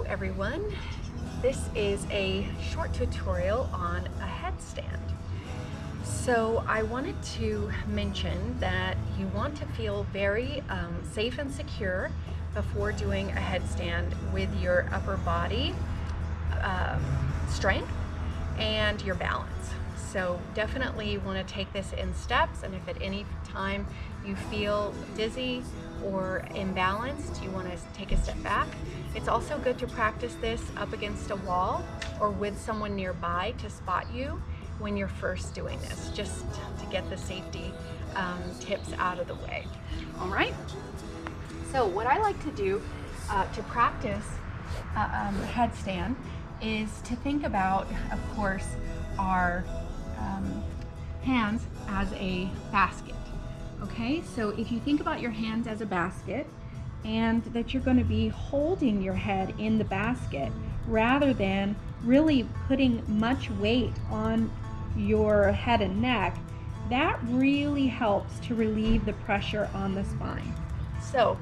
everyone. This is a short tutorial on a headstand. So I wanted to mention that you want to feel very safe and secure before doing a headstand with your upper body strength and your balance. So definitely want to take this in steps, and if at any time you feel dizzy or imbalanced, you want to take a step back. It's also good to practice this up against a wall or with someone nearby to spot you when you're first doing this, just to get the safety tips out of the way. All right, so what I like to do to practice headstand is to think about, of course, our hands as a basket. Okay, so if you think about your hands as a basket and that you're going to be holding your head in the basket rather than really putting much weight on your head and neck, that really helps to relieve the pressure on the spine. So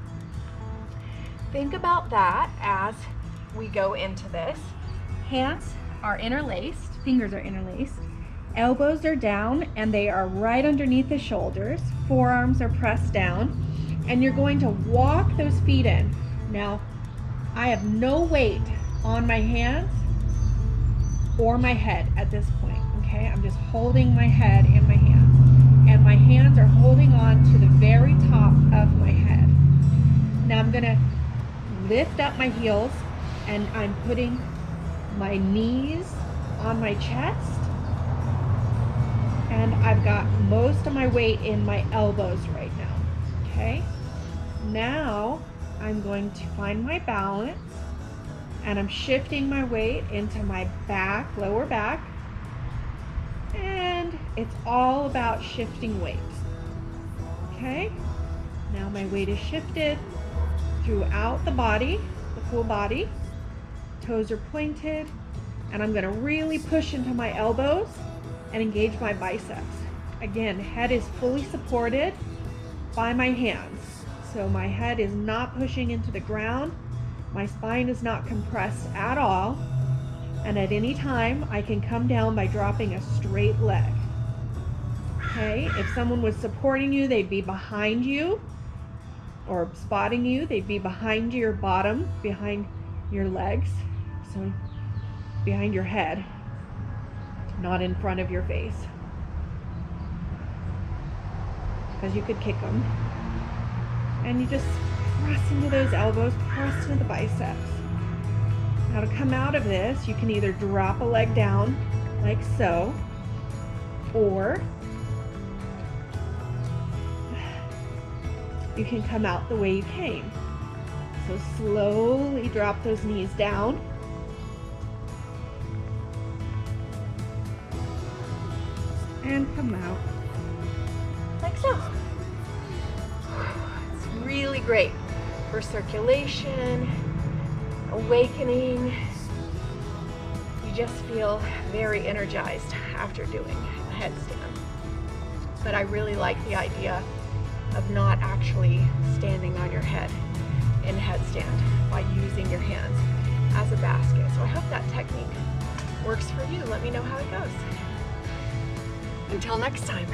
think about that as we go into this. Hands are interlaced, fingers are interlaced. Elbows are down and they are right underneath the shoulders. Forearms are pressed down, and you're going to walk those feet in. Now, I have no weight on my hands or my head at this point, okay? I'm just holding my head in my hands, and my hands are holding on to the very top of my head. Now I'm gonna lift up my heels, and I'm putting my knees on my chest, and I've got most of my weight in my elbows right now, okay? Now I'm going to find my balance, and I'm shifting my weight into my back, lower back, and it's all about shifting weight, okay? Now my weight is shifted throughout the body, the full body. Toes are pointed, and I'm gonna really push into my elbows and engage my biceps. Again, head is fully supported by my hands. So my head is not pushing into the ground. My spine is not compressed at all. And at any time, I can come down by dropping a straight leg. Okay, if someone was supporting you, they'd be behind you, or spotting you, they'd be behind your bottom, behind your legs, so behind your head, not in front of your face, because you could kick them. And you just press into those elbows, press into the biceps. Now to come out of this, you can either drop a leg down like so, or you can come out the way you came. So slowly drop those knees down. And come out like so. It's really great for circulation, awakening. You just feel very energized after doing a headstand. But I really like the idea of not actually standing on your head in headstand by using your hands as a basket. So I hope that technique works for you. Let me know how it goes. Until next time.